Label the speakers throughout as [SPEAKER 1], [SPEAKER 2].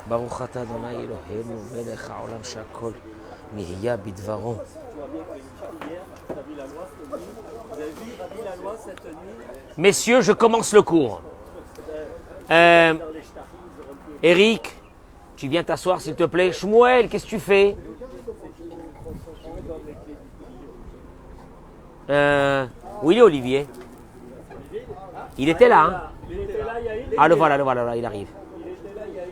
[SPEAKER 1] ברוך אתה אדוני אלוהינו מלך העולם שהכל נהיה בדברו. Messieurs, je commence le cours. Eric, tu viens t'asseoir s'il te plaît. Shmuel, qu'est-ce que tu fais? Où il est Olivier? Il était là, hein? Ah, le voilà, là, il arrive.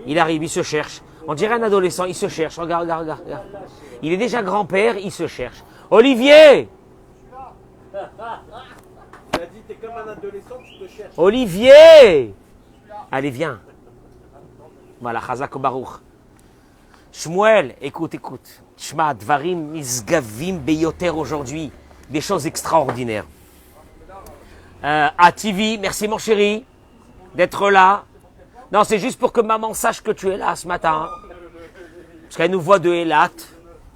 [SPEAKER 1] Il arrive, il se cherche. On dirait un adolescent, il se cherche. Regarde. Il est déjà grand-père, il se cherche. Olivier!
[SPEAKER 2] Il a dit, t'es comme un adolescent, tu te cherches.
[SPEAKER 1] Olivier! Allez, viens. Voilà, Chazak Baruch. Shmuel, écoute. Shma, Dvarim Misgavim Beyoter aujourd'hui. Des choses extraordinaires. TV, merci mon chéri d'être là. Non, c'est juste pour que maman sache que tu es là ce matin. Parce qu'elle nous voit de Eilat.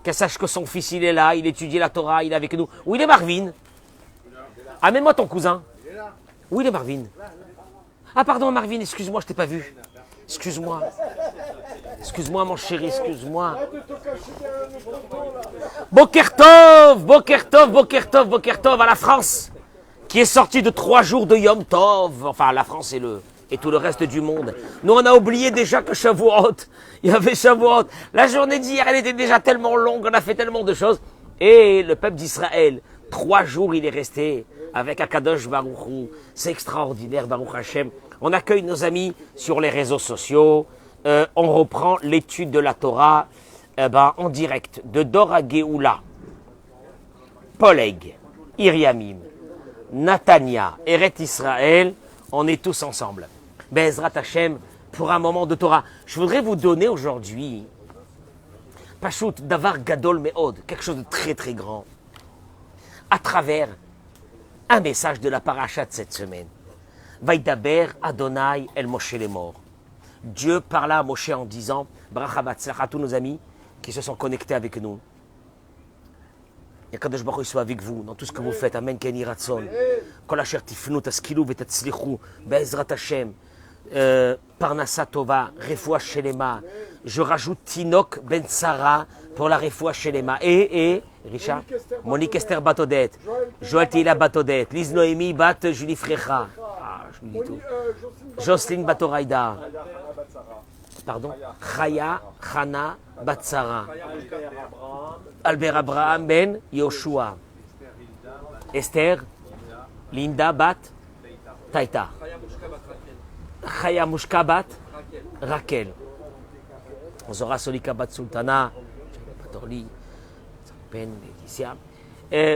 [SPEAKER 1] Qu'elle sache que son fils, il est là, il étudie la Torah, il est avec nous. Où il est Marvin? Amène-moi ton cousin. Où il est Marvin? Ah pardon Marvin, excuse-moi, je t'ai pas vu. Excuse-moi mon chéri, excuse-moi. Boker Tov à la France, qui est sortie de 3 jours de Yom Tov. Enfin, la France et tout le reste du monde. Nous, on a oublié déjà que Shavuot, il y avait Shavuot. La journée d'hier, elle était déjà tellement longue, on a fait tellement de choses. Et le peuple d'Israël, 3 jours, il est resté avec Akadosh Baruch Hu. C'est extraordinaire, Baruch Hashem. On accueille nos amis sur les réseaux sociaux. On reprend l'étude de la Torah en direct de Dora Geoula, Poleg, Iriamim, Natania, Eret Israël. On est tous ensemble. Bezrat Hashem, pour un moment de Torah. Je voudrais vous donner aujourd'hui, Pashut Davar Gadol Meod, quelque chose de très très grand, à travers un message de la paracha de cette semaine. Vaidaber Adonai El Moshe Lemor. Dieu parla à Moshe en disant, Bracha Batzlach à tous nos amis qui se sont connectés avec nous. Yakadosh Baruch Hu soit avec vous dans tout ce que vous faites. Amen. Ken Yiratson. Kol asher tifnu taskilu vetatzlichu be'ezrat Hashem. Parnassa Tova, Refoua Shelema. Je rajoute Tinok Ben Sarah pour la Refoua Shelema. Et Richard, Monique Esther Batodet, Joël Teila Batodet, Liz Noémie Bat Julie Frecha. Je lui dis tout. Jocelyne Batoraïda. Pardon. Chaya Chana Batsara. Albert Abraham Ben Yoshua. Esther Linda Bat Taïta. Chaya Mushka Bat Raquel. Zora Solika Bat Sultana. Batorli. Ben Laetitia.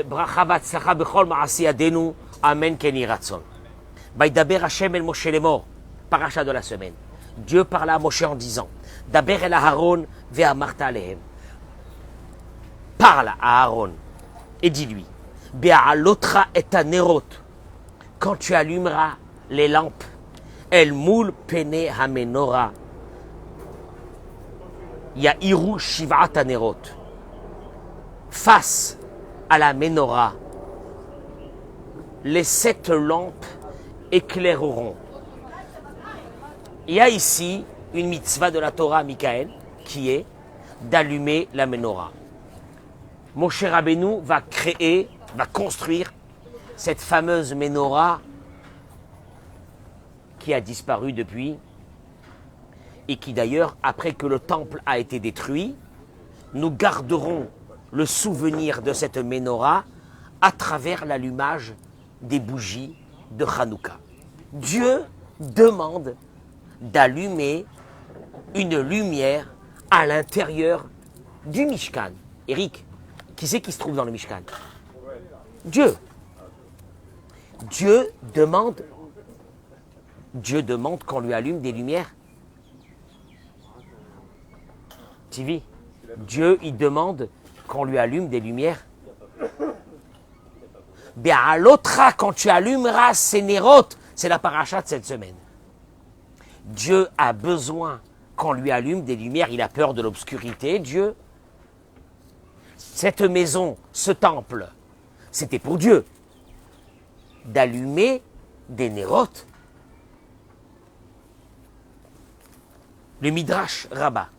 [SPEAKER 1] Bracha Batzlacha Bechol Maasi Adenu. Amen Ken Yiratson. Vaidaber Hashem El Moshe Lemor. Paracha de la semaine. Dieu parla à Moshe en disant, Daber el Aharon ve'amarta alehem. Parle à Aaron et dis-lui, Be'alotra et anerot. Quand tu allumeras les lampes, El moul pene hamenora. Ya'iru shivat anerot. Face à la menorah, les 7 lampes éclaireront. Il y a ici une mitzvah de la Torah, Michael, qui est d'allumer la menorah. Moshe Rabbeinu va construire cette fameuse menorah qui a disparu depuis et qui d'ailleurs, après que le temple a été détruit, nous garderons le souvenir de cette menorah à travers l'allumage des bougies de Hanouka. Dieu demande d'allumer une lumière à l'intérieur du Mishkan. Eric, qui c'est qui se trouve dans le Mishkan? Dieu. Dieu demande qu'on lui allume des lumières. TV, Dieu, il demande qu'on lui allume des lumières. Bien, à l'autre, quand tu allumeras ces nérotes, c'est la paracha de cette semaine. Dieu a besoin qu'on lui allume des lumières. Il a peur de l'obscurité, Dieu. Cette maison, ce temple, c'était pour Dieu d'allumer des nérotes. Le Midrash Rabbah,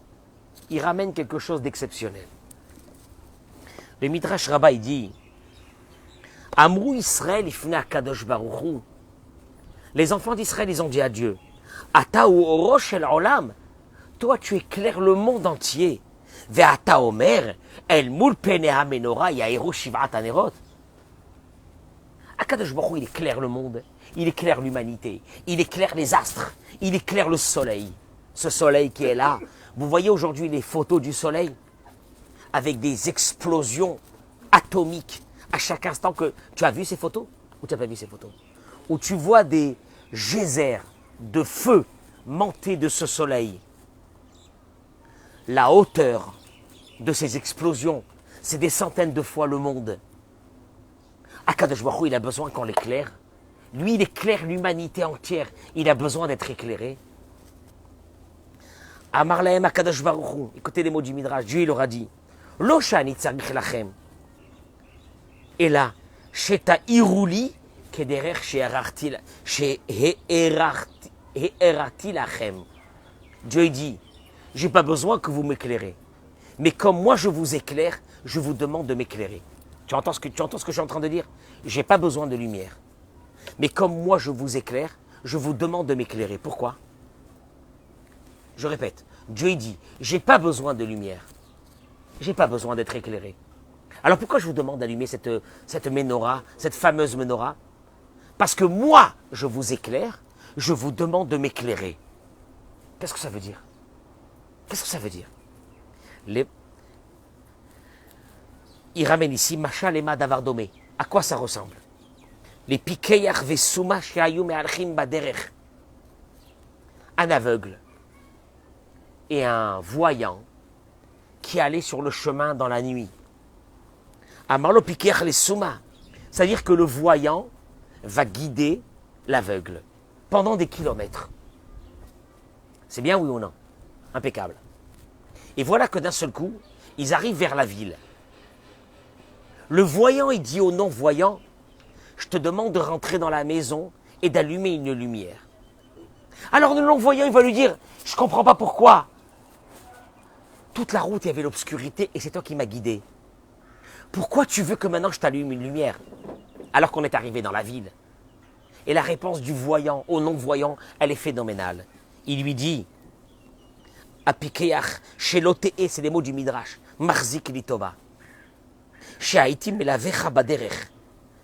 [SPEAKER 1] il ramène quelque chose d'exceptionnel. Le Midrash Rabbah, il dit Amrou Israël ifna kadosh baruch hu. Les enfants d'Israël, ils ont dit à Dieu Ata ou rosh el olam. Toi, tu éclaires le monde entier. Ve'ata omer el mul penea menora yaeru shivat anerot. Akadosh baruch hu, il éclaire le monde, il éclaire l'humanité, il éclaire les astres, il éclaire le soleil. Ce soleil qui est là. Vous voyez aujourd'hui les photos du soleil avec des explosions atomiques à chaque instant que... Tu as vu ces photos ou tu n'as pas vu ces photos? Où tu vois des geysers de feu monter de ce soleil. La hauteur de ces explosions, c'est des centaines de fois le monde. Akadosh Baruch Hu, il a besoin qu'on l'éclaire. Lui, il éclaire l'humanité entière. Il a besoin d'être éclairé. Amar lahem Akadosh Baruch Hu. Écoutez les mots du Midrash. Dieu, il leur a dit Lo shani tzarich lachem. Et là, sheta iruli kederech she'erarti lachem. Dieu dit j'ai pas besoin que vous m'éclairez. Mais comme moi je vous éclaire, je vous demande de m'éclairer. Tu entends ce que je suis en train de dire? J'ai pas besoin de lumière. Mais comme moi je vous éclaire, je vous demande de m'éclairer. Pourquoi? Je répète, Dieu dit, j'ai pas besoin de lumière. J'ai pas besoin d'être éclairé. Alors pourquoi je vous demande d'allumer cette menorah, cette fameuse menorah? Parce que moi, je vous éclaire, je vous demande de m'éclairer. Qu'est-ce que ça veut dire? Qu'est-ce que ça veut dire? Il ramène ici Machal et Madavardomé. À quoi ça ressemble? Les Pikeyach Vesuma Sheayu Me'alchim Baderech. Un aveugle et un voyant qui allait sur le chemin dans la nuit. Amarlo Pikeyach les Suma. C'est-à-dire que le voyant va guider l'aveugle pendant des kilomètres. C'est bien, oui ou non? Impeccable. Et voilà que d'un seul coup, ils arrivent vers la ville. Le voyant, il dit au non-voyant, je te demande de rentrer dans la maison et d'allumer une lumière. Alors le non-voyant, il va lui dire, je ne comprends pas pourquoi. Toute la route, il y avait l'obscurité et c'est toi qui m'as guidé. Pourquoi tu veux que maintenant je t'allume une lumière alors qu'on est arrivé dans la ville? Et la réponse du voyant au non-voyant, elle est phénoménale. Il lui dit, Apikeach, Shelote, c'est les mots du Midrash, Marzik litova. Shehaiti melavecha baderech.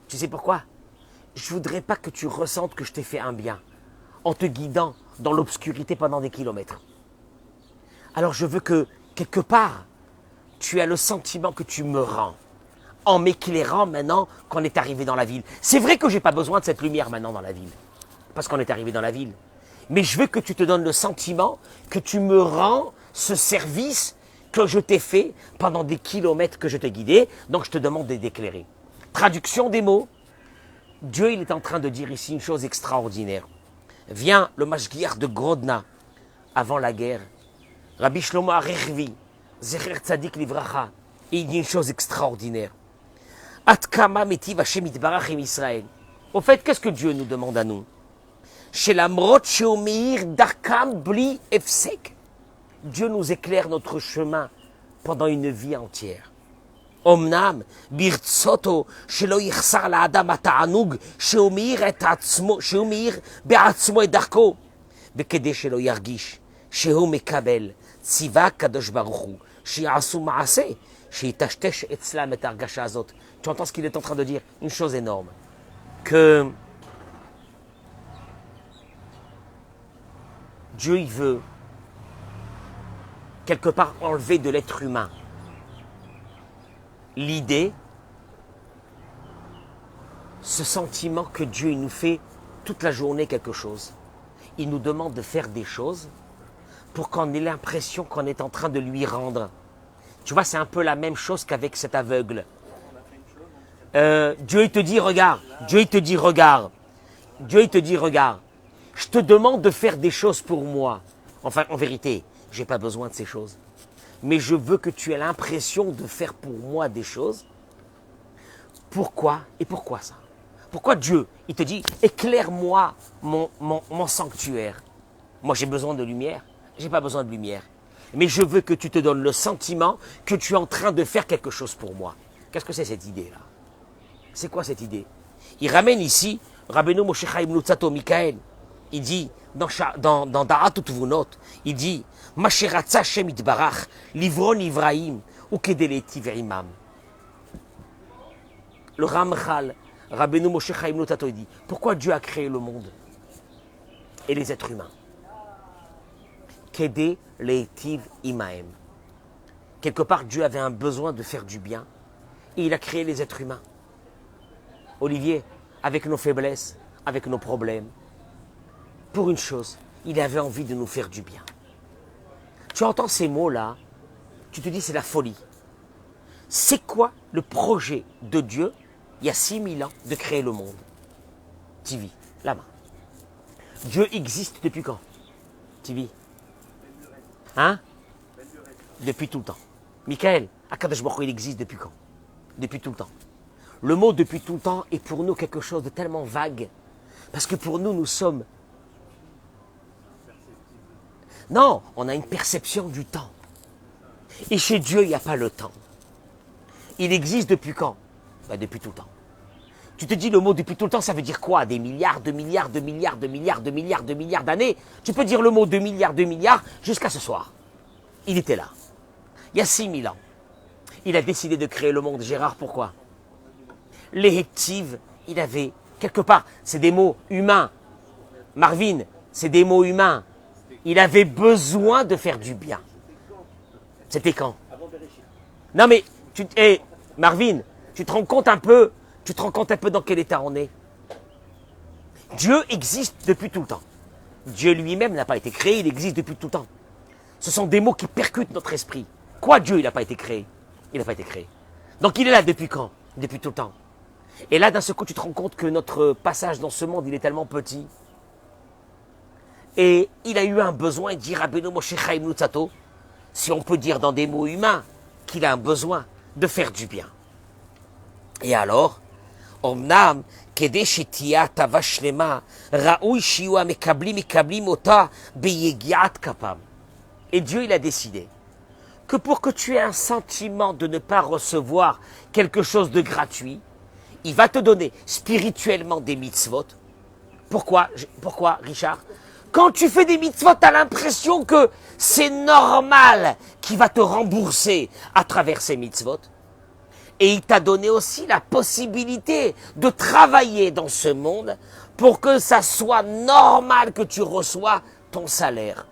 [SPEAKER 1] Tu sais pourquoi? Je voudrais pas que tu ressentes que je t'ai fait un bien en te guidant dans l'obscurité pendant des kilomètres. Alors je veux que, quelque part, tu as le sentiment que tu me rends en m'éclairant maintenant qu'on est arrivé dans la ville. C'est vrai que je n'ai pas besoin de cette lumière maintenant dans la ville, parce qu'on est arrivé dans la ville. Mais je veux que tu te donnes le sentiment que tu me rends ce service que je t'ai fait pendant des kilomètres que je t'ai guidé, donc je te demande d'éclairer. Traduction des mots. Dieu, il est en train de dire ici une chose extraordinaire. Vient le Mashgiach de Grodna, avant la guerre, Rabbi Shlomo Arechvi, Zecher Tzadik Livracha, et il dit une chose extraordinaire. Atkama metiv Hashem itbarach im Israël. Au fait, qu'est-ce que Dieu nous demande à nous? Shelamrot sheomeir darkam bli efsek. Dieu nous éclaire notre chemin pendant une vie entière. Omnam birtsoto shelo yichsar la'adam ata'anug sheomeir et atzmo sheomeir be'atzmo et darko bekede shelo yargish shehu mekabel tziva kadosh baruch hu shi'asu ma'aseh shi'tashtesh etzlam et argasha azot. Tu entends ce qu'il est en train de dire? Une chose énorme. Que Dieu, il veut quelque part enlever de l'être humain l'idée, ce sentiment que Dieu il nous fait toute la journée quelque chose. Il nous demande de faire des choses pour qu'on ait l'impression qu'on est en train de lui rendre. Tu vois, c'est un peu la même chose qu'avec cet aveugle. Dieu il te dit regarde, Dieu il te dit regarde, Dieu il te dit regarde, je te demande de faire des choses pour moi. Enfin, en vérité, je n'ai pas besoin de ces choses. Mais je veux que tu aies l'impression de faire pour moi des choses. Pourquoi? Et pourquoi ça? Pourquoi Dieu, il te dit, éclaire-moi mon sanctuaire. Moi, j'ai besoin de lumière. j'ai pas besoin de lumière. Mais je veux que tu te donnes le sentiment que tu es en train de faire quelque chose pour moi. Qu'est-ce que c'est cette idée-là? C'est quoi cette idée? Il ramène ici Rabbeinu Moshe Chaim Luzzatto Michael. Il dit, dans Da'at Utvunot, il dit, Masheratza Shem Itbarach, Livron Ivraim, ou Kedeletiv Imam. Le Ramchal, Rabbeinu Moshe Chaim Luzzatto, il dit, pourquoi Dieu a créé le monde et les êtres humains? Kedeletiv Imaem. Quelque part, Dieu avait un besoin de faire du bien et il a créé les êtres humains. Olivier, avec nos faiblesses, avec nos problèmes, pour une chose, il avait envie de nous faire du bien. Tu entends ces mots-là, tu te dis c'est la folie. C'est quoi le projet de Dieu, il y a 6000 ans, de créer le monde? Tivi, la main. Dieu existe depuis quand? Tivi. Hein? Depuis tout le temps. Michael, Akadosh Baruch Hu, il existe depuis quand? Depuis tout le temps. Le mot depuis tout le temps est pour nous quelque chose de tellement vague. Parce que pour nous, nous sommes... Non, on a une perception du temps. Et chez Dieu, il n'y a pas le temps. Il existe depuis quand? Depuis tout le temps. Tu te dis le mot depuis tout le temps, ça veut dire quoi? Des milliards, de milliards, de milliards, de milliards, de milliards, de milliards d'années. Tu peux dire le mot de milliards jusqu'à ce soir. Il était là. Il y a 6000 ans. Il a décidé de créer le monde. Gérard, pourquoi? Les hectives, il avait, quelque part, c'est des mots humains. Marvin, c'est des mots humains. Il avait besoin de faire du bien. C'était quand? Non mais, Marvin, tu te rends compte un peu dans quel état on est? Dieu existe depuis tout le temps. Dieu lui-même n'a pas été créé, il existe depuis tout le temps. Ce sont des mots qui percutent notre esprit. Quoi, Dieu, il n'a pas été créé? Il n'a pas été créé. Donc il est là depuis quand? Depuis tout le temps. Et là, d'un seul coup, tu te rends compte que notre passage dans ce monde, il est tellement petit. Et il a eu un besoin, dit Rabbeinu Moshe Chaim Luzzatto, si on peut dire dans des mots humains, qu'il a un besoin de faire du bien. Et alors, Omnam, Kede Shetia Tava Shlema, Raoui Shiua Mekablim Ota, Beyegiat Kapam. Et Dieu, il a décidé que pour que tu aies un sentiment de ne pas recevoir quelque chose de gratuit, il va te donner spirituellement des mitzvot. Pourquoi, Richard? Quand tu fais des mitzvot, tu as l'impression que c'est normal qu'il va te rembourser à travers ces mitzvot. Et il t'a donné aussi la possibilité de travailler dans ce monde pour que ça soit normal que tu reçois ton salaire,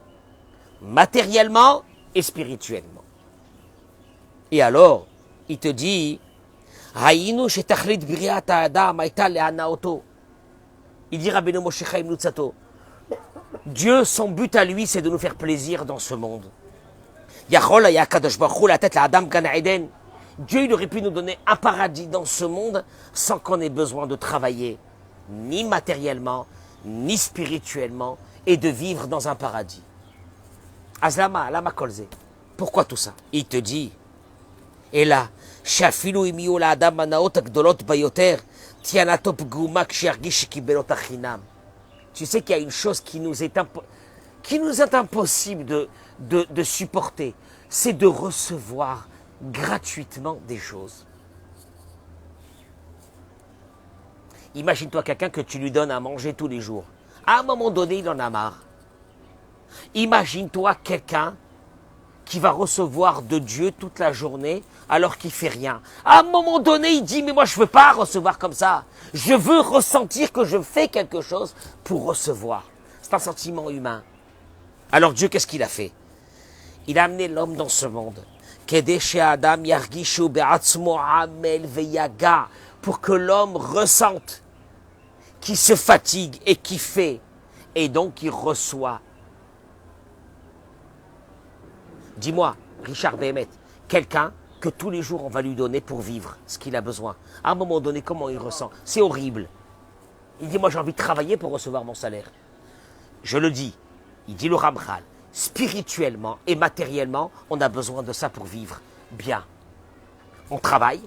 [SPEAKER 1] matériellement et spirituellement. Et alors, il te dit, il dit Rabbeinu Moshe Chaim Luzzatto, Dieu, son but à lui, c'est de nous faire plaisir dans ce monde. Dieu, il aurait pu nous donner un paradis dans ce monde sans qu'on ait besoin de travailler, ni matériellement, ni spirituellement, et de vivre dans un paradis. Azlama, lama kolze. Pourquoi tout ça? Il te dit, et là, shafilu imiyu la adam manaot gdolot bayoter, tianato pguma kshergish kibelot achinam. Tu sais qu'il y a une chose qui nous est impossible de supporter, c'est de recevoir gratuitement des choses. Imagine-toi quelqu'un que tu lui donnes à manger tous les jours. À un moment donné, il en a marre. Imagine-toi quelqu'un qui va recevoir de Dieu toute la journée alors qu'il ne fait rien. À un moment donné, il dit, mais moi je ne veux pas recevoir comme ça. Je veux ressentir que je fais quelque chose pour recevoir. C'est un sentiment humain. Alors Dieu, qu'est-ce qu'il a fait? Il a amené l'homme dans ce monde. Pour que l'homme ressente qu'il se fatigue et qu'il fait. Et donc il reçoit. Dis-moi, Richard Béhémet, quelqu'un que tous les jours on va lui donner pour vivre ce qu'il a besoin. À un moment donné, comment il ressent? C'est horrible. Il dit, moi j'ai envie de travailler pour recevoir mon salaire. Je le dis, il dit le Ramchal, spirituellement et matériellement, on a besoin de ça pour vivre bien. On travaille,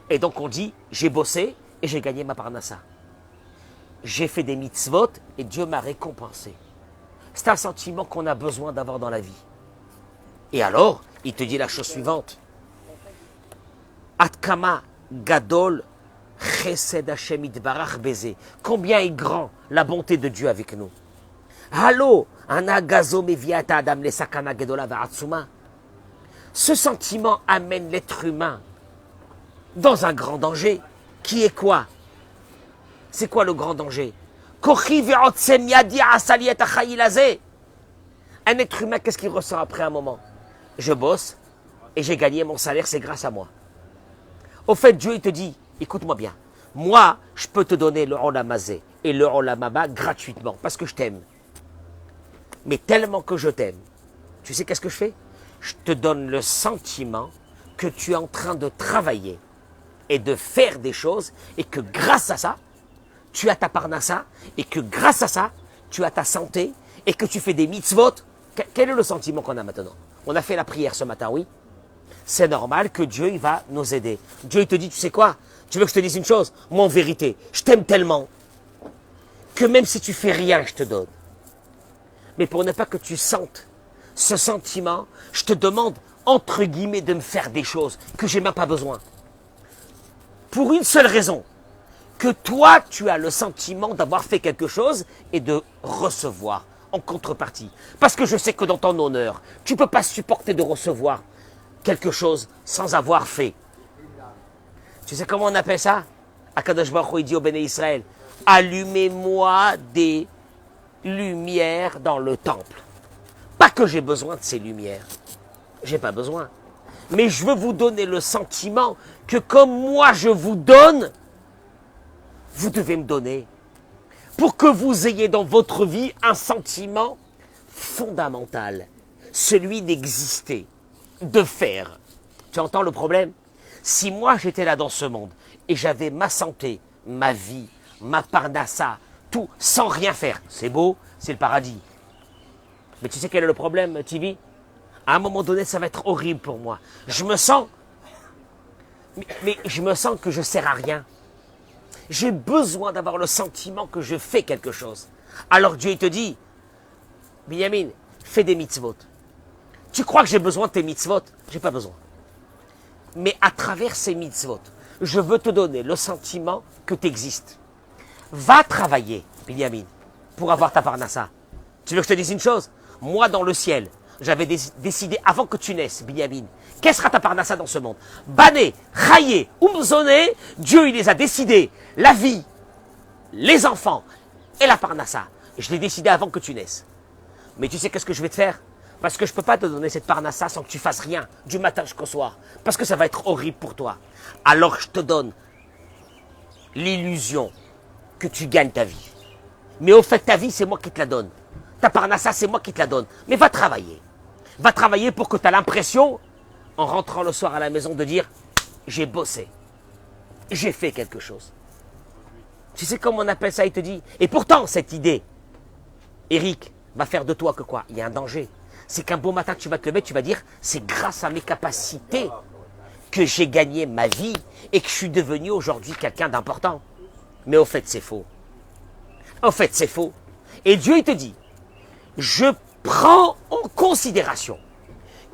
[SPEAKER 1] et donc on dit, j'ai bossé et j'ai gagné ma parnassa. J'ai fait des mitzvot et Dieu m'a récompensé. C'est un sentiment qu'on a besoin d'avoir dans la vie. Et alors, il te dit la chose suivante. Atkama gadol chesed Hashem itbarach beze. Combien est grand la bonté de Dieu avec nous. Hallo, anagazo meviata adam le sakana gedola va'atsuma. Ce sentiment amène l'être humain dans un grand danger. Qui est quoi? C'est quoi le grand danger? Un être humain, qu'est-ce qu'il ressent après un moment? Je bosse et j'ai gagné mon salaire, c'est grâce à moi. Au fait, Dieu, il te dit, écoute-moi bien, moi, je peux te donner le Olam Hazé et le Olam Haba gratuitement, parce que je t'aime. Mais tellement que je t'aime, tu sais qu'est-ce que je fais? Je te donne le sentiment que tu es en train de travailler et de faire des choses, et que grâce à ça, tu as ta parnassa, et que grâce à ça, tu as ta santé, et que tu fais des mitzvot. Quel est le sentiment qu'on a maintenant? On a fait la prière ce matin, oui. C'est normal que Dieu, il va nous aider. Dieu, il te dit, tu sais quoi? Tu veux que je te dise une chose? Moi, en vérité, je t'aime tellement que même si tu fais rien, je te donne. Mais pour ne pas que tu sentes ce sentiment, je te demande, entre guillemets, de me faire des choses que j'ai même pas besoin. Pour une seule raison, que toi, tu as le sentiment d'avoir fait quelque chose et de recevoir en contrepartie. Parce que je sais que dans ton honneur, tu ne peux pas supporter de recevoir quelque chose sans avoir fait. Tu sais comment on appelle ça? Akadosh Baruch Hu dit au Béné Israël, allumez-moi des lumières dans le temple. Pas que j'ai besoin de ces lumières. J'ai pas besoin. Mais je veux vous donner le sentiment que comme moi je vous donne, vous devez me donner. Pour que vous ayez dans votre vie un sentiment fondamental. Celui d'exister, de faire. Tu entends le problème? Si moi j'étais là dans ce monde et j'avais ma santé, ma vie, ma parnassa, tout, sans rien faire, c'est beau, c'est le paradis. Mais tu sais quel est le problème, Tivi? À un moment donné, ça va être horrible pour moi. Je me sens, mais je me sens que je ne sers à rien. J'ai besoin d'avoir le sentiment que je fais quelque chose. Alors Dieu il te dit, Binyamin, fais des mitzvot. Tu crois que j'ai besoin de tes mitzvot? J'ai pas besoin. Mais à travers ces mitzvot, je veux te donner le sentiment que tu existes. Va travailler, Binyamin, pour avoir ta parnassa. Tu veux que je te dise une chose? Moi, dans le ciel, j'avais décidé avant que tu naisses, Binyamin, quelle sera ta parnassa dans ce monde? Bané, Chaye, Umzoné, Dieu il les a décidés, la vie, les enfants et la parnassa. Je l'ai décidé avant que tu naisses. Mais tu sais qu'est-ce que je vais te faire? Parce que je ne peux pas te donner cette parnassa sans que tu fasses rien, du matin jusqu'au soir. Parce que ça va être horrible pour toi. Alors je te donne l'illusion que tu gagnes ta vie. Mais au fait, ta vie, c'est moi qui te la donne. Ta parnassa, c'est moi qui te la donne. Mais va travailler. Va travailler pour que tu aies l'impression, en rentrant le soir à la maison, de dire « J'ai bossé. J'ai fait quelque chose. » Tu sais comment on appelle ça? Il te dit. Et pourtant, cette idée, Eric, va faire de toi que quoi? Il y a un danger. C'est qu'un beau matin, tu vas te lever, tu vas dire « C'est grâce à mes capacités que j'ai gagné ma vie et que je suis devenu aujourd'hui quelqu'un d'important. » Mais au fait, c'est faux. Au fait, c'est faux. Et Dieu, il te dit « Je prends en considération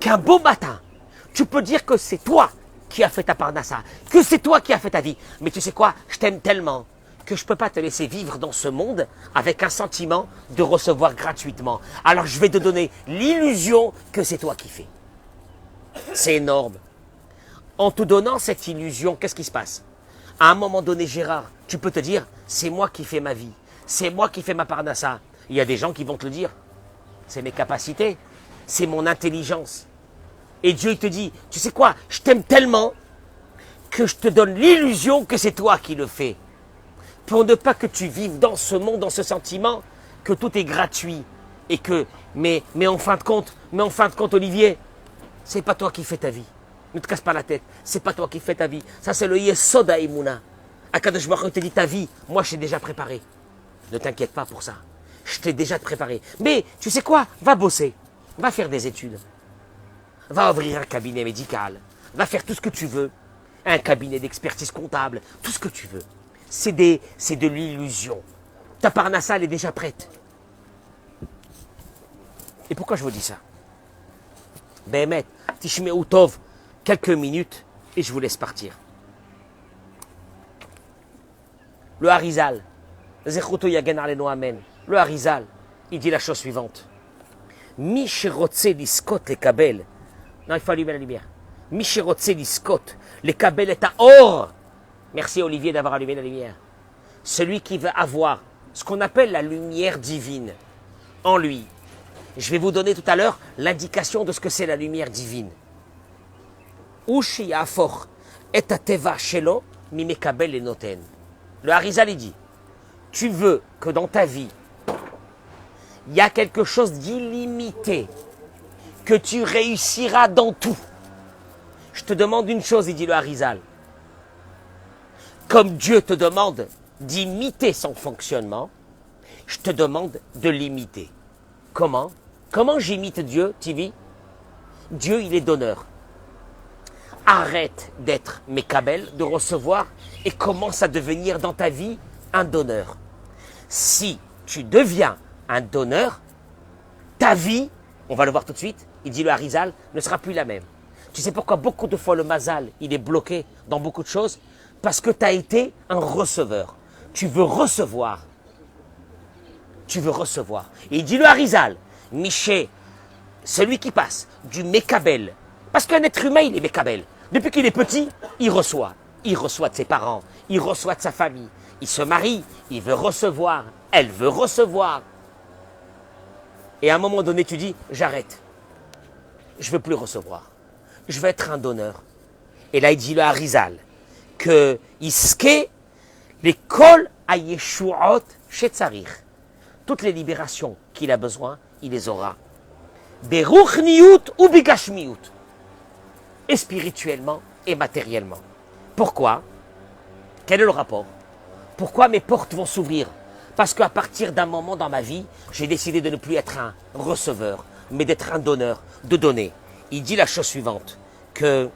[SPEAKER 1] qu'un beau matin, tu peux dire que c'est toi qui as fait ta parnassa, que c'est toi qui as fait ta vie. Mais tu sais quoi? Je t'aime tellement que je ne peux pas te laisser vivre dans ce monde avec un sentiment de recevoir gratuitement. Alors je vais te donner l'illusion que c'est toi qui fais. » C'est énorme. En te donnant cette illusion, qu'est-ce qui se passe? À un moment donné, Gérard, tu peux te dire, c'est moi qui fais ma vie, c'est moi qui fais ma parnassa. Il y a des gens qui vont te le dire, c'est mes capacités, c'est mon intelligence. Et Dieu il te dit, tu sais quoi, je t'aime tellement que je te donne l'illusion que c'est toi qui le fais. Pour ne pas que tu vives dans ce monde, dans ce sentiment, que tout est gratuit. Et que, mais en fin de compte, Olivier, c'est pas toi qui fais ta vie. Ne te casse pas la tête, c'est pas toi qui fais ta vie. Ça c'est le Yesod HaEmuna. Akadosh Baruch Hu te dit ta vie, moi je t'ai déjà préparé. Ne t'inquiète pas pour ça. Je t'ai déjà préparé. Mais tu sais quoi? Va bosser, va faire des études. Va ouvrir un cabinet médical. Va faire tout ce que tu veux. Un cabinet d'expertise comptable, tout ce que tu veux. C'est de l'illusion. Ta parnassa, elle est déjà prête. Et pourquoi je vous dis ça? Béhémet, Tishme'u Tov, quelques minutes et je vous laisse partir. Le Harizal, Zechuto Yagen Alenu Amen. Le Harizal, il dit la chose suivante. Mi shirotse liskot les kabel. Non, il faut allumer la lumière. Mi shirotse liskot, les kabel est à or. Merci Olivier d'avoir allumé la lumière. Celui qui veut avoir ce qu'on appelle la lumière divine en lui. Je vais vous donner tout à l'heure l'indication de ce que c'est la lumière divine. Ushi yafor et ateva shelo mi mekabel et noten. Le Harizal il dit, tu veux que dans ta vie, il y a quelque chose d'illimité, que tu réussiras dans tout. Je te demande une chose, il dit le Harizal. Comme Dieu te demande d'imiter son fonctionnement, je te demande de l'imiter. Comment? Comment j'imite Dieu, Tivi? Dieu, il est donneur. Arrête d'être Mekabel, de recevoir, et commence à devenir dans ta vie un donneur. Si tu deviens un donneur, ta vie, on va le voir tout de suite, il dit le Harizal, ne sera plus la même. Tu sais pourquoi beaucoup de fois le Mazal, il est bloqué dans beaucoup de choses? Parce que tu as été un receveur. Tu veux recevoir. Tu veux recevoir. Et il dit le Harizal, Miché, celui qui passe du Mekabel, parce qu'un être humain, il est Mekabel. Depuis qu'il est petit, il reçoit. Il reçoit de ses parents, il reçoit de sa famille. Il se marie, il veut recevoir, elle veut recevoir. Et à un moment donné, tu dis, j'arrête. Je ne veux plus recevoir. Je veux être un donneur. Et là, il dit le Harizal, que Iske, les kol à Yeshuot chez Tsarir. Toutes les libérations qu'il a besoin, il les aura. Beruchniyut ou bigashmiyut. Et spirituellement et matériellement. Pourquoi? Quel est le rapport? Pourquoi mes portes vont s'ouvrir? Parce qu'à partir d'un moment dans ma vie, j'ai décidé de ne plus être un receveur, mais d'être un donneur, de donner. Il dit la chose suivante, que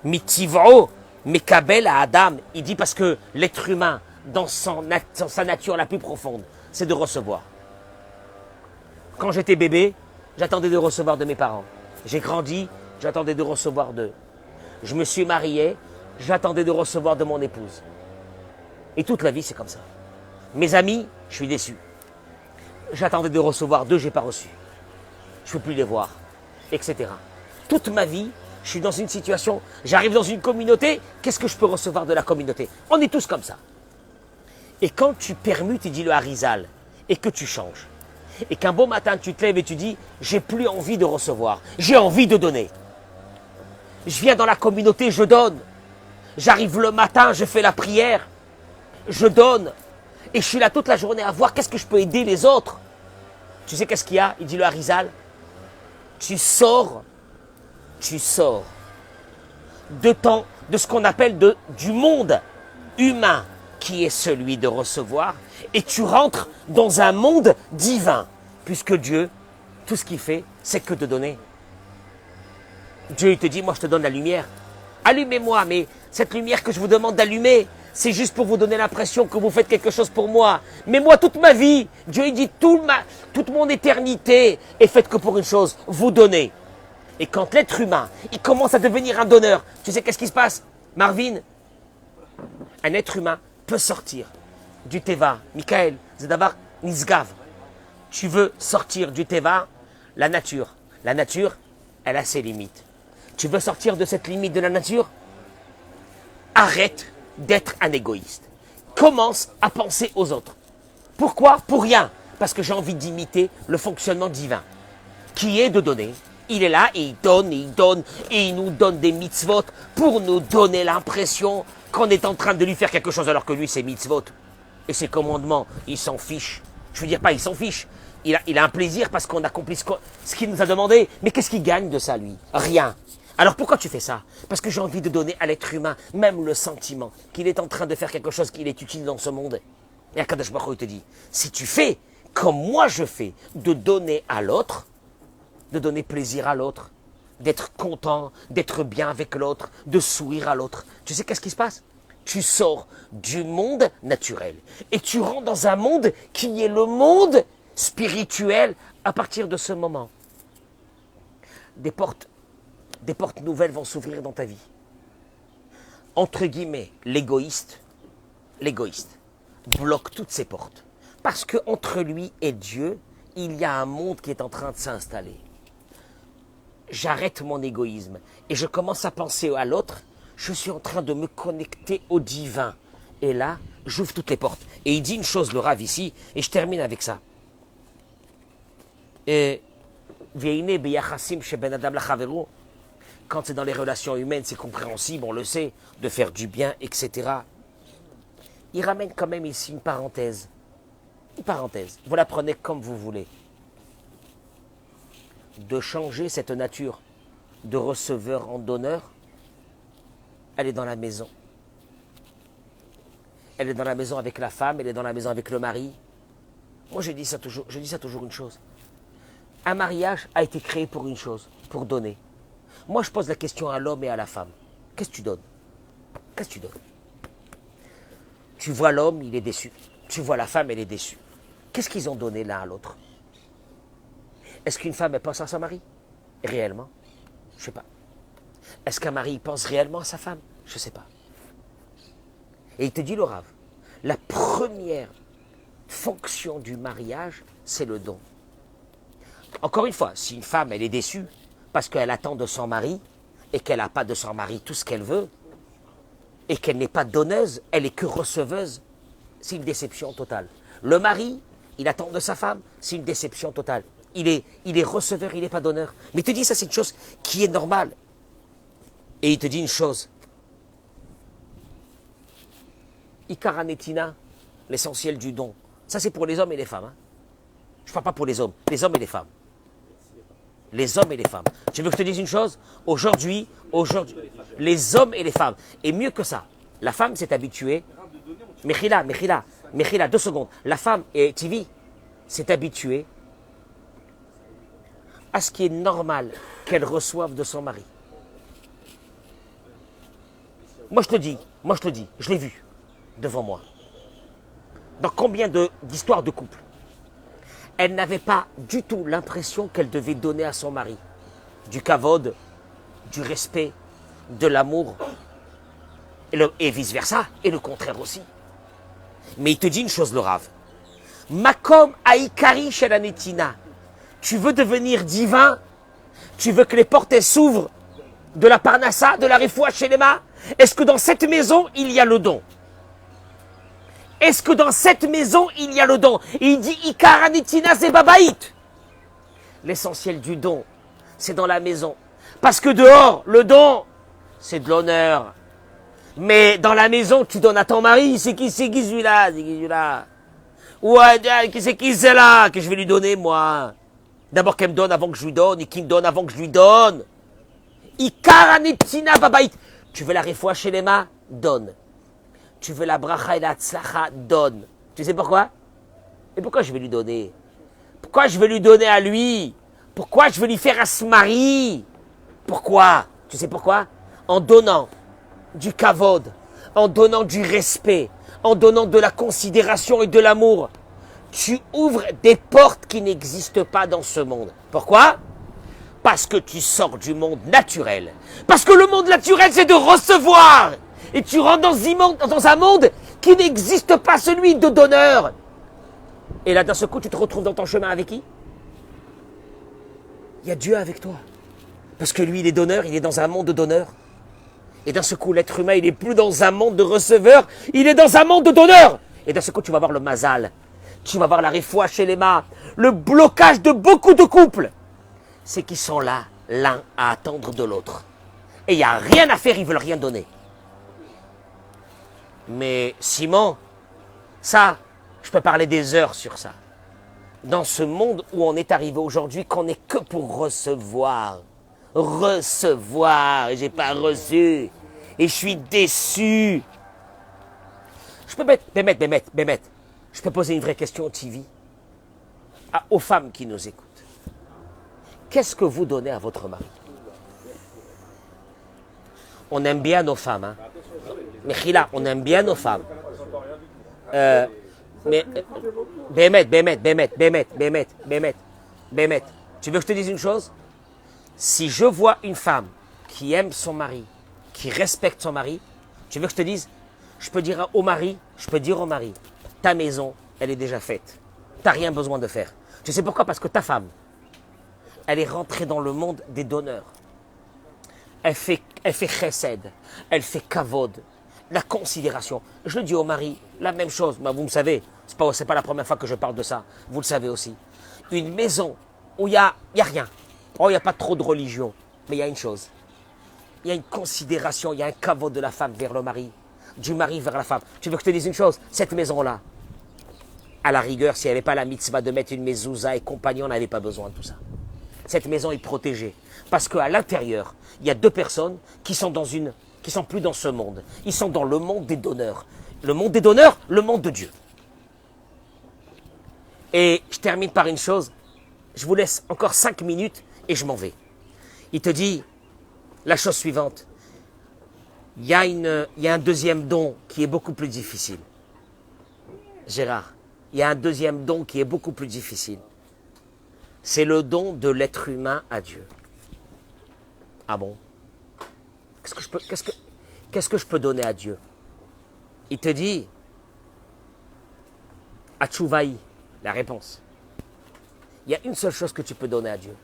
[SPEAKER 1] mitivro, mekabel à Adam, il dit parce que l'être humain, dans sa nature la plus profonde, c'est de recevoir. Quand j'étais bébé, j'attendais de recevoir de mes parents. J'ai grandi, j'attendais de recevoir d'eux. Je me suis marié, j'attendais de recevoir de mon épouse. Et toute la vie, c'est comme ça. Mes amis, je suis déçu. J'attendais de recevoir d'eux, je n'ai pas reçu. Je ne peux plus les voir, etc. Toute ma vie, je suis dans une situation, j'arrive dans une communauté, qu'est-ce que je peux recevoir de la communauté? On est tous comme ça. Et quand tu permutes, il dit le Harizal, et que tu changes, et qu'un beau matin tu te lèves et tu dis, j'ai plus envie de recevoir, j'ai envie de donner. Je viens dans la communauté, je donne. J'arrive le matin, je fais la prière, je donne. Et je suis là toute la journée à voir qu'est-ce que je peux aider les autres. Tu sais qu'est-ce qu'il y a? Il dit le Harizal, tu sors de ce qu'on appelle du monde humain qui est celui de recevoir, et tu rentres dans un monde divin, puisque Dieu, tout ce qu'il fait, c'est que de donner. Dieu, il te dit, moi je te donne la lumière. Allumez-moi, mais cette lumière que je vous demande d'allumer, c'est juste pour vous donner l'impression que vous faites quelque chose pour moi. Mais moi, toute ma vie, Dieu il dit, toute mon éternité est faite que pour une chose, vous donner. Et quand l'être humain, il commence à devenir un donneur, tu sais qu'est-ce qui se passe? Marvin, un être humain peut sortir du Teva. Michael, Zedavar, Nisgav. Tu veux sortir du Teva, la nature, elle a ses limites. Tu veux sortir de cette limite de la nature? Arrête d'être un égoïste. Commence à penser aux autres. Pourquoi? Pour rien. Parce que j'ai envie d'imiter le fonctionnement divin, qui est de donner. Il est là et il donne, et il nous donne des mitzvot pour nous donner l'impression qu'on est en train de lui faire quelque chose alors que lui c'est mitzvot. Et ses commandements, il s'en fiche. Je veux dire pas il s'en fiche. Il a un plaisir parce qu'on accomplit ce qu'il nous a demandé. Mais qu'est-ce qu'il gagne de ça lui? Rien. Alors pourquoi tu fais ça? Parce que j'ai envie de donner à l'être humain même le sentiment qu'il est en train de faire quelque chose qui est utile dans ce monde. Et Akadosh Baruch Hu te dit, si tu fais comme moi je fais, de donner à l'autre, de donner plaisir à l'autre, d'être content, d'être bien avec l'autre, de sourire à l'autre, tu sais qu'est-ce qui se passe? Tu sors du monde naturel et tu rentres dans un monde qui est le monde spirituel À partir de ce moment, des portes nouvelles vont s'ouvrir dans ta vie. Entre guillemets, l'égoïste bloque toutes ces portes. Parce que entre lui et Dieu, il y a un monde qui est en train de s'installer. J'arrête mon égoïsme et je commence à penser à l'autre. Je suis en train de me connecter au divin. Et là, j'ouvre toutes les portes. Et il dit une chose, le Rav, ici, et je termine avec ça. Et quand c'est dans les relations humaines, c'est compréhensible, on le sait, de faire du bien, etc. Il ramène quand même ici une parenthèse. Une parenthèse. Vous la prenez comme vous voulez. De changer cette nature de receveur en donneur, elle est dans la maison. Elle est dans la maison avec la femme, elle est dans la maison avec le mari. Moi, je dis ça toujours une chose. Un mariage a été créé pour une chose, pour donner. Moi, je pose la question à l'homme et à la femme. Qu'est-ce que tu donnes? Qu'est-ce que tu donnes? Tu vois l'homme, il est déçu. Tu vois la femme, elle est déçue. Qu'est-ce qu'ils ont donné l'un à l'autre? Est-ce qu'une femme, elle pense à son mari? Réellement? Je ne sais pas. Est-ce qu'un mari pense réellement à sa femme? Je ne sais pas. Et il te dit, le Rav, la première fonction du mariage, c'est le don. Encore une fois, si une femme, elle est déçue parce qu'elle attend de son mari et qu'elle n'a pas de son mari tout ce qu'elle veut et qu'elle n'est pas donneuse, elle est que receveuse, c'est une déception totale. Le mari, il attend de sa femme, c'est une déception totale. Il est receveur, il n'est pas donneur. Mais il te dit, ça c'est une chose qui est normale. Et il te dit une chose. Ikaranetina, l'essentiel du don. Ça c'est pour les hommes et les femmes. Hein. Je ne parle pas pour les hommes et les femmes. Les hommes et les femmes. Tu veux que je te dise une chose? Aujourd'hui, les hommes et les femmes. Et mieux que ça, la femme s'est habituée. Mechila, 2 secondes. La femme, et TV, s'est habituée à ce qui est normal qu'elle reçoive de son mari. Moi je te dis, je l'ai vu devant moi. Dans combien d'histoires de couple, elle n'avait pas du tout l'impression qu'elle devait donner à son mari du kavod, du respect, de l'amour, et vice-versa, et le contraire aussi. Mais il te dit une chose, le Rav. Makom Aïkari Shelanetina. Tu veux devenir divin? Tu veux que les portes s'ouvrent de la Parnassa, de la Refoua Shelema? Est-ce que dans cette maison, il y a le don? Est-ce que dans cette maison, il y a le don? Et il dit Ikaranetina Zebabaït. L'essentiel du don, c'est dans la maison. Parce que dehors, le don, c'est de l'honneur. Mais dans la maison, tu donnes à ton mari, c'est qui celui-là? C'est qui celui-là? Ouais, c'est qui c'est-là que je vais lui donner, moi? D'abord qu'elle me donne avant que je lui donne, et qu'il me donne avant que je lui donne. Ikaranetina babaït. Tu veux la refoua shelema? Donne. Tu veux la bracha et la tzlacha? Donne. Tu sais pourquoi? Et pourquoi je vais lui donner? Pourquoi je vais lui donner à lui? Pourquoi je vais lui faire à ce mari? Pourquoi? Tu sais pourquoi? En donnant du kavod, en donnant du respect, en donnant de la considération et de l'amour, tu ouvres des portes qui n'existent pas dans ce monde. Pourquoi? Parce que tu sors du monde naturel. Parce que le monde naturel, c'est de recevoir. Et tu rentres dans un monde qui n'existe pas, celui de donneur. Et là, d'un seul coup, tu te retrouves dans ton chemin avec qui? Il y a Dieu avec toi. Parce que lui, il est donneur, il est dans un monde de donneur. Et d'un seul coup, l'être humain, il n'est plus dans un monde de receveur, il est dans un monde de donneur. Et d'un seul coup, tu vas voir le mazal. Tu vas voir la refoua shelema. Le blocage de beaucoup de couples, c'est qu'ils sont là, l'un à attendre de l'autre. Et il n'y a rien à faire, ils ne veulent rien donner. Mais Simon, ça, je peux parler des heures sur ça. Dans ce monde où on est arrivé aujourd'hui, qu'on n'est que pour recevoir. Recevoir, et j'ai pas reçu. Et je suis déçu. Je peux Bémet, je peux poser une vraie question au TV aux femmes qui nous écoutent. Qu'est-ce que vous donnez à votre mari? On aime bien nos femmes, hein. Mais Khila, on aime bien nos femmes. Mais Bémet. Bémet, tu veux que je te dise une chose? Si je vois une femme qui aime son mari, qui respecte son mari, tu veux que je te dise? Je peux dire au mari, ta maison, elle est déjà faite. Tu n'as rien besoin de faire. Tu sais pourquoi? Parce que ta femme, elle est rentrée dans le monde des donneurs. Elle fait chesed, elle fait kavod, la considération. Je le dis au mari, la même chose. Mais vous me savez, c'est pas la première fois que je parle de ça. Vous le savez aussi. Une maison où il y a rien. Oh, il n'y a pas trop de religion. Mais il y a une chose. Il y a une considération, il y a un kavod de la femme vers le mari, du mari vers la femme. Tu veux que je te dise une chose? Cette maison-là, à la rigueur, si elle n'avait pas la mitzvah de mettre une mezouza et compagnie, on n'avait pas besoin de tout ça. Cette maison est protégée. Parce qu'à l'intérieur, il y a deux personnes qui sont plus dans ce monde. Ils sont dans le monde des donneurs. Le monde des donneurs, le monde de Dieu. Et je termine par une chose. Je vous laisse encore 5 minutes et je m'en vais. Il te dit la chose suivante. Il y a un deuxième don qui est beaucoup plus difficile. Gérard, il y a un deuxième don qui est beaucoup plus difficile. C'est le don de l'être humain à Dieu. Ah bon? Qu'est-ce que je peux donner à Dieu? Il te dit, Atchouvaï, la réponse. Il y a une seule chose que tu peux donner à Dieu.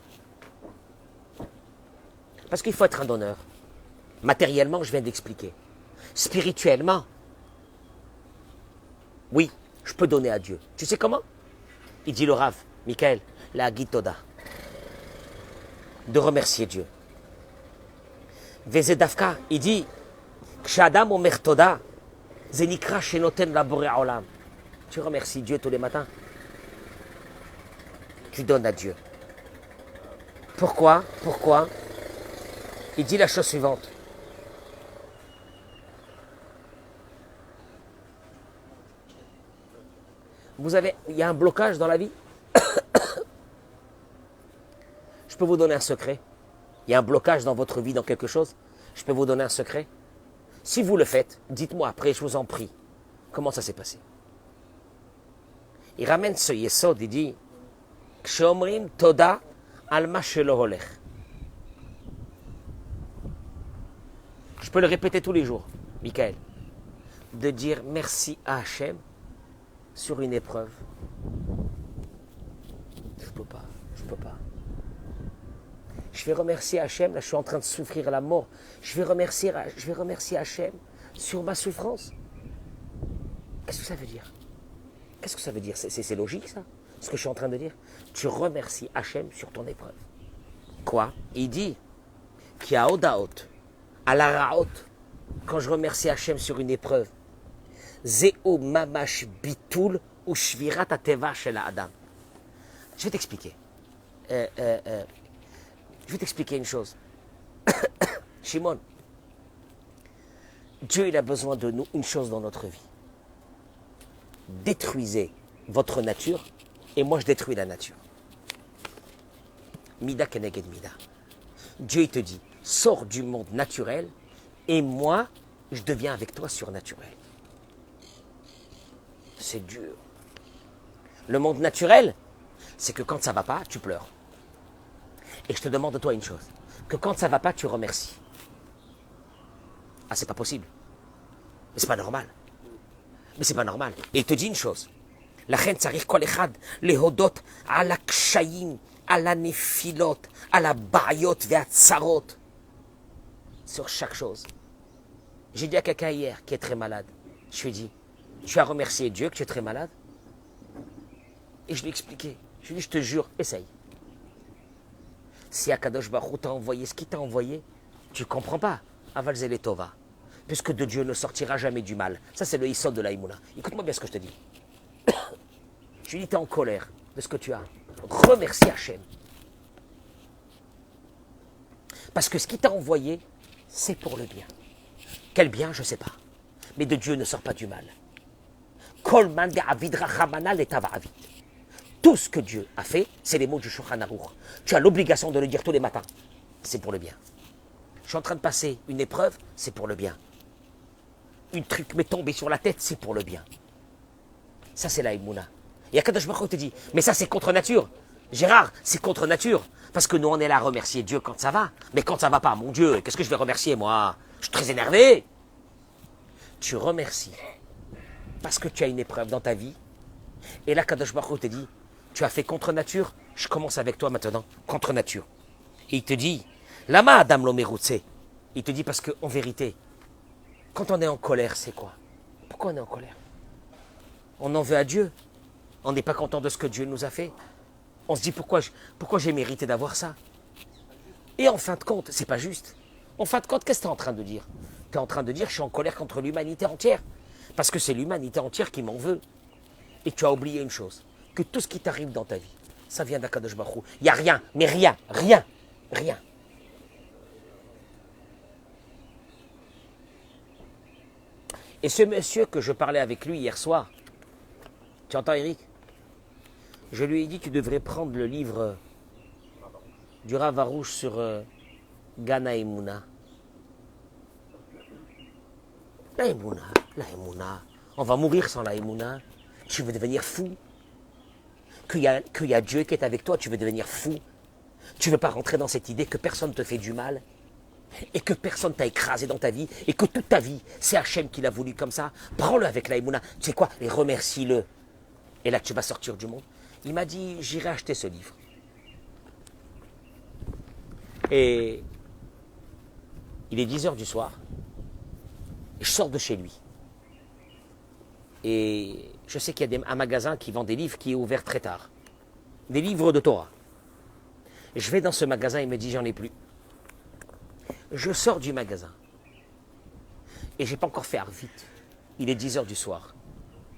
[SPEAKER 1] Parce qu'il faut être un donneur. Matériellement, je viens d'expliquer. Spirituellement, oui, je peux donner à Dieu. Tu sais comment? Il dit le Rav, Michael, la Gitoda. De remercier Dieu. Vezedavka, il dit, Kshadam omer toda, zenikra shenoten labore olam. Tu remercies Dieu tous les matins. Tu donnes à Dieu. Pourquoi? Il dit la chose suivante. Il y a un blocage dans la vie. Je peux vous donner un secret. Il y a un blocage dans votre vie, dans quelque chose. Je peux vous donner un secret. Si vous le faites, dites-moi après, je vous en prie. Comment ça s'est passé? Il ramène ce yesod, il dit Kshomrim toda alma shelo holech. Je peux le répéter tous les jours, Michael. De dire merci à Hachem sur une épreuve. Je peux pas. Je vais remercier Hachem, là je suis en train de souffrir la mort. Je vais remercier Hachem sur ma souffrance. Qu'est-ce que ça veut dire? C'est logique ça, ce que je suis en train de dire? Tu remercies Hachem sur ton épreuve. Quoi? Il dit qu'il y a Odaot, à la Raot, quand je remercie Hachem sur une épreuve, Zeo mamash bitul ou shvirat ateva shel Adam. Je vais t'expliquer. Je vais t'expliquer une chose. Shimon, Dieu il a besoin de nous une chose dans notre vie. Détruisez votre nature et moi je détruis la nature. Mida keneged mida. Dieu il te dit, sors du monde naturel et moi je deviens avec toi surnaturel. C'est dur. Le monde naturel, c'est que quand ça ne va pas, tu pleures. Et je te demande de toi une chose, que quand ça ne va pas, tu remercies. Ah, c'est pas possible. Mais c'est pas normal. Et il te dit une chose. La reine tsarich kol echad lehodot ala kshayim, ala nefilot, ala bayot ve'atzarot. Sur chaque chose. J'ai dit à quelqu'un hier qui est très malade, je lui ai dit, tu as remercié Dieu que tu es très malade? Et je lui ai expliqué. Je lui ai dit, je te jure, essaye. Si Akadosh Baruch Hu t'a envoyé ce qu'il t'a envoyé, tu ne comprends pas. Aval zele tova. Puisque de Dieu ne sortira jamais du mal. Ça, c'est le Yisod de l'Aïmouna. Écoute-moi bien ce que je te dis. Je lui dis, tu es en colère de ce que tu as. Remercie Hachem. Parce que ce qu'il t'a envoyé, c'est pour le bien. Quel bien, je ne sais pas. Mais de Dieu ne sort pas du mal. Kol man de'avid rachamana letava avid. Tout ce que Dieu a fait, c'est les mots du Shulchan Aruch. Tu as l'obligation de le dire tous les matins. C'est pour le bien. Je suis en train de passer une épreuve, c'est pour le bien. Une truc m'est tombé sur la tête, c'est pour le bien. Ça, c'est la Emouna. Et Akadosh Baruch Hu te dit, mais ça, c'est contre nature. Gérard, c'est contre nature. Parce que nous, on est là à remercier Dieu quand ça va. Mais quand ça va pas, mon Dieu, qu'est-ce que je vais remercier, moi? Je suis très énervé. Tu remercies. Parce que tu as une épreuve dans ta vie. Et là, Kadosh Baruch Hu te dit, tu as fait contre nature, je commence avec toi maintenant, contre nature. Et il te dit, Lama Adam Lomeroutse. Il te dit parce qu'en vérité, quand on est en colère, c'est quoi? Pourquoi on est en colère? On en veut à Dieu. On n'est pas content de ce que Dieu nous a fait. On se dit pourquoi j'ai mérité d'avoir ça. Et en fin de compte, c'est pas juste. En fin de compte, qu'est-ce que tu es en train de dire? Tu es en train de dire je suis en colère contre l'humanité entière. Parce que c'est l'humanité entière qui m'en veut. Et tu as oublié une chose, que tout ce qui t'arrive dans ta vie, ça vient d'Akadosh Baruch Hu. Il n'y a rien, mais rien. Et ce monsieur que je parlais avec lui hier soir, tu entends Eric? Je lui ai dit, tu devrais prendre le livre du Rav Arouche sur Gana Emouna. La Emouna. On va mourir sans la Emouna. Tu veux devenir fou. Qu'il y a Dieu qui est avec toi, tu veux devenir fou. Tu ne veux pas rentrer dans cette idée que personne ne te fait du mal. Et que personne t'a écrasé dans ta vie. Et que toute ta vie, c'est Hachem qui l'a voulu comme ça. Prends-le avec la Emouna. Tu sais quoi? Et remercie-le. Et là, tu vas sortir du monde. Il m'a dit, j'irai acheter ce livre. Et il est 10h du soir. Et je sors de chez lui. Et je sais qu'il y a un magasin qui vend des livres qui est ouvert très tard. Des livres de Torah. Et je vais dans ce magasin, il me dit, j'en ai plus. Je sors du magasin. Et j'ai pas encore fait vite. Il est 10h du soir.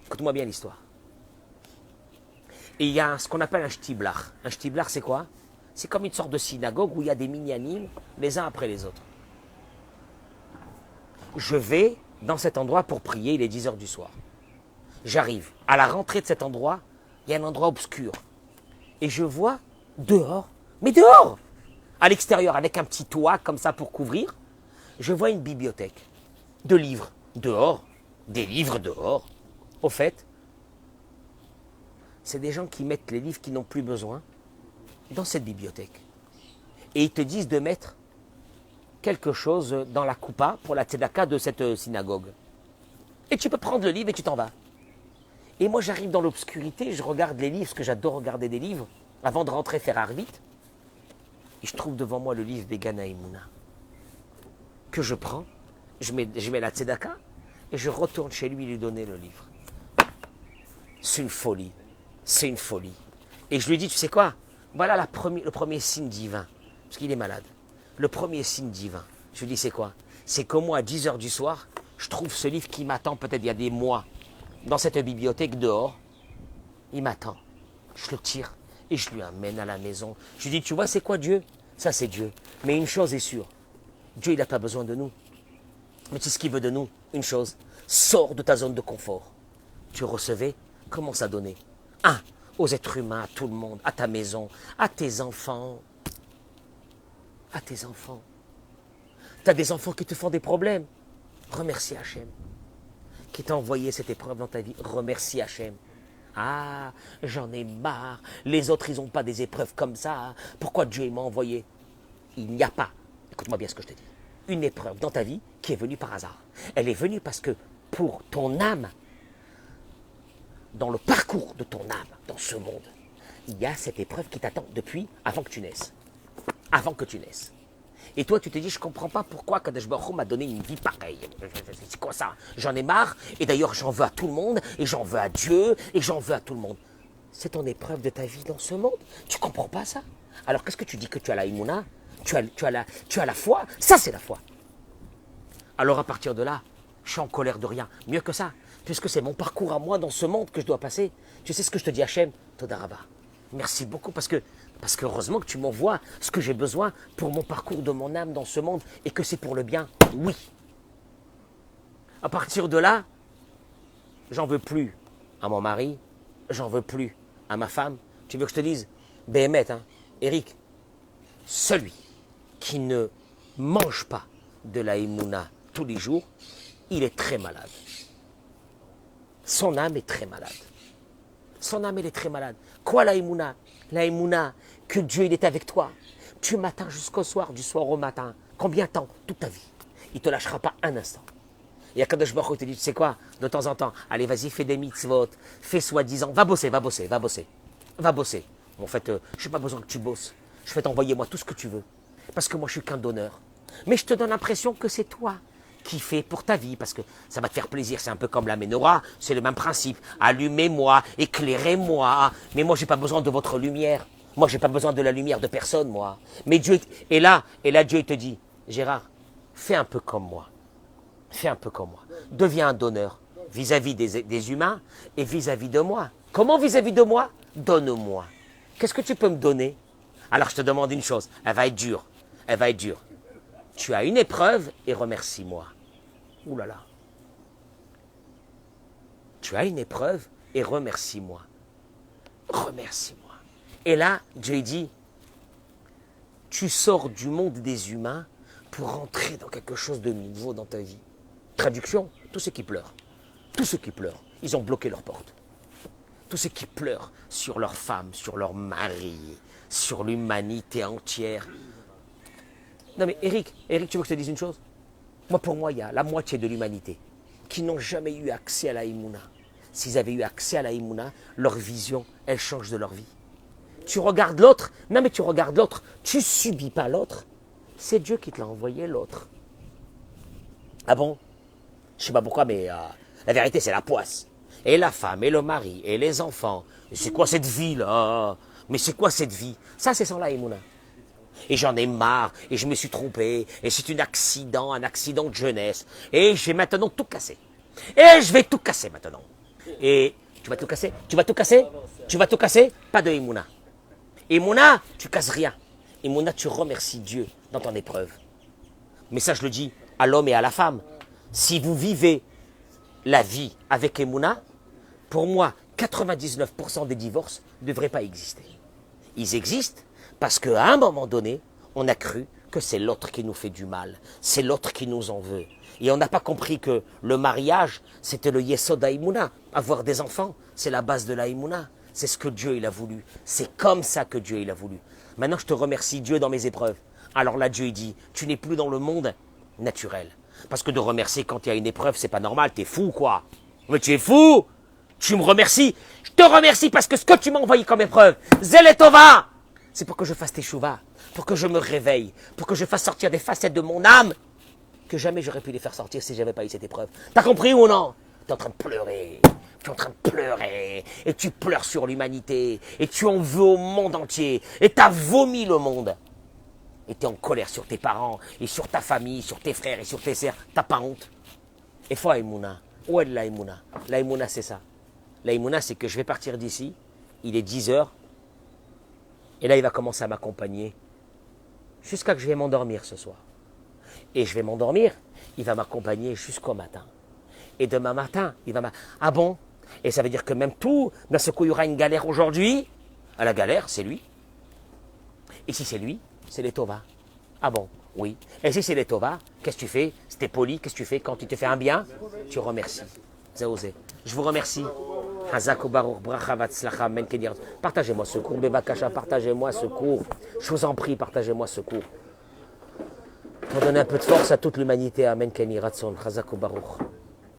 [SPEAKER 1] Écoute-moi bien l'histoire. Et il y a ce qu'on appelle un shtiblar. Un shtiblar, c'est quoi? C'est comme une sorte de synagogue où il y a des minyanim les uns après les autres. Je vais dans cet endroit pour prier, il est 10h du soir. J'arrive. À la rentrée de cet endroit, il y a un endroit obscur. Et je vois dehors, mais dehors, à l'extérieur, avec un petit toit comme ça pour couvrir, je vois une bibliothèque de livres dehors, des livres dehors. Au fait, c'est des gens qui mettent les livres qu'ils n'ont plus besoin dans cette bibliothèque. Et ils te disent de mettre quelque chose dans la coupa pour la tzedaka de cette synagogue. Et tu peux prendre le livre et tu t'en vas. Et moi j'arrive dans l'obscurité, je regarde les livres, parce que j'adore regarder des livres, avant de rentrer faire vite. Et je trouve devant moi le livre Begana Emouna. Que je prends, je mets la tzedaka, et je retourne chez lui donner le livre. C'est une folie. C'est une folie. Et je lui dis, tu sais quoi? Voilà le premier signe divin. Parce qu'il est malade. Le premier signe divin. Je lui dis, c'est quoi? C'est que moi, à 10h du soir, je trouve ce livre qui m'attend peut-être il y a des mois dans cette bibliothèque dehors. Il m'attend. Je le tire et je lui amène à la maison. Je lui dis, tu vois, c'est quoi Dieu? Ça, c'est Dieu. Mais une chose est sûre. Dieu, il n'a pas besoin de nous. Mais tu sais ce qu'il veut de nous? Une chose. Sors de ta zone de confort. Tu recevais, commence à donner. Aux êtres humains, à tout le monde, à ta maison, à tes enfants. À tes enfants. Tu as des enfants qui te font des problèmes. Remercie Hachem. Qui t'a envoyé cette épreuve dans ta vie. Remercie Hachem. Ah, j'en ai marre. Les autres, ils n'ont pas des épreuves comme ça. Pourquoi Dieu m'a envoyé? Il n'y a pas, écoute-moi bien ce que je te dis, une épreuve dans ta vie qui est venue par hasard. Elle est venue parce que pour ton âme, dans le parcours de ton âme, dans ce monde, il y a cette épreuve qui t'attend depuis avant que tu naisses. Avant que tu naisses. Et toi, tu te dis, je ne comprends pas pourquoi Kadosh Baruch Hu m'a donné une vie pareille. C'est quoi ça? J'en ai marre, et d'ailleurs j'en veux à tout le monde, et j'en veux à Dieu, et j'en veux à tout le monde. C'est ton épreuve de ta vie dans ce monde. Tu ne comprends pas ça? Alors qu'est-ce que tu dis que tu as la Emouna? Tu as la foi? Ça, c'est la foi. Alors à partir de là, je suis en colère de rien. Mieux que ça, puisque c'est mon parcours à moi dans ce monde que je dois passer. Tu sais ce que je te dis, Hachem? Toda Rabba. Merci beaucoup, parce que heureusement que tu m'envoies ce que j'ai besoin pour mon parcours de mon âme dans ce monde, et que c'est pour le bien. Oui. À partir de là, j'en veux plus à mon mari, j'en veux plus à ma femme. Tu veux que je te dise? Béhémet, hein, Eric, celui qui ne mange pas de la Emouna tous les jours, il est très malade. Son âme est très malade. Son âme, elle est très malade. Quoi la Emouna? la émouna, que Dieu il est avec toi, du matin jusqu'au soir, du soir au matin. Combien de temps? Toute ta vie. Il ne te lâchera pas un instant. Et Akadosh Baruch Hu te dit, tu sais quoi, de temps en temps, allez, vas-y, fais des mitzvot, fais soi-disant, va bosser. En fait, je n'ai pas besoin que tu bosses. Je vais t'envoyer moi tout ce que tu veux. Parce que moi, je suis qu'un donneur. Mais je te donne l'impression que c'est toi qui fais pour ta vie, parce que ça va te faire plaisir. C'est un peu comme la menorah, c'est le même principe. Allumez-moi, éclairez-moi. Mais moi, je n'ai pas besoin de votre lumière. Moi, je n'ai pas besoin de la lumière de personne, moi. Mais Dieu, et là, Dieu il te dit, Gérard, fais un peu comme moi. Fais un peu comme moi. Deviens un donneur vis-à-vis des humains et vis-à-vis de moi. Comment vis-à-vis de moi? Donne-moi. Qu'est-ce que tu peux me donner? Alors je te demande une chose, elle va être dure. Tu as une épreuve et remercie-moi. Ouh là là. Tu as une épreuve et remercie-moi. Remercie-moi. Et là, Dieu dit, tu sors du monde des humains pour rentrer dans quelque chose de nouveau dans ta vie. Traduction, tous ceux qui pleurent, ils ont bloqué leurs portes. Tous ceux qui pleurent sur leur femme, sur leur mari, sur l'humanité entière. Non mais Eric, tu veux que je te dise une chose? Pour moi, il y a la moitié de l'humanité qui n'ont jamais eu accès à la Emouna. S'ils avaient eu accès à la Emouna, leur vision, elle change de leur vie. Tu regardes l'autre, tu subis pas l'autre. C'est Dieu qui te l'a envoyé, l'autre. Ah bon? Je sais pas pourquoi, mais la vérité, c'est la poisse. Et la femme, et le mari, et les enfants. C'est quoi cette vie-là? Mais c'est quoi cette vie? Ça, c'est sans la Emouna. Et j'en ai marre, et je me suis trompé, et c'est un accident de jeunesse. Et j'ai maintenant tout cassé. Et je vais tout casser maintenant. Et tu vas tout casser? Pas de Emouna. Emouna, tu casses rien. Emouna, tu remercies Dieu dans ton épreuve. Mais ça, je le dis à l'homme et à la femme. Si vous vivez la vie avec Emouna, pour moi, 99% des divorces ne devraient pas exister. Ils existent parce qu'à un moment donné, on a cru que c'est l'autre qui nous fait du mal, c'est l'autre qui nous en veut. Et on n'a pas compris que le mariage, c'était le Yesod Haïmouna. Avoir des enfants, c'est la base de la Haïmouna. C'est ce que Dieu il a voulu. C'est comme ça que Dieu il a voulu. Maintenant, je te remercie Dieu dans mes épreuves. Alors là, Dieu il dit, tu n'es plus dans le monde naturel. Parce que de remercier quand il y a une épreuve, c'est pas normal, t'es fou quoi. Mais tu es fou. Tu me remercies. Je te remercie parce que ce que tu m'as envoyé comme épreuve, Zeletova, c'est pour que je fasse teshuva, pour que je me réveille, pour que je fasse sortir des facettes de mon âme que jamais j'aurais pu les faire sortir si j'avais pas eu cette épreuve. T'as compris ou non? T'es en train de pleurer. Tu es en train de pleurer. Et tu pleures sur l'humanité. Et tu en veux au monde entier. Et t'as vomi le monde. Et t'es en colère sur tes parents, et sur ta famille, sur tes frères et sur tes sœurs. T'as pas honte? Et faut Haïmouna. Où est la Haïmouna? La Haïmouna, c'est ça. La Haïmouna, c'est que je vais partir d'ici. Il est 10 heures. Et là, il va commencer à m'accompagner jusqu'à que je vais m'endormir ce soir. Et je vais m'endormir, il va m'accompagner jusqu'au matin. Et demain matin, il va Ah bon? Et ça veut dire que même tout, d'un seul coup, il y aura une galère aujourd'hui. À la galère, c'est lui. Et si c'est lui, c'est les Tova. Ah bon? Oui. Et si c'est les Tova, qu'est-ce que tu fais? C'était poli, qu'est-ce que tu fais quand il te fait un bien? Tu remercies. C'est osé. Je vous remercie. Partagez-moi ce cours, Bebakasha, partagez-moi ce cours. Je vous en prie, partagez-moi ce cours. Pour donner un peu de force à toute l'humanité. Amen, Kenny Ratson, Chazak Baruch.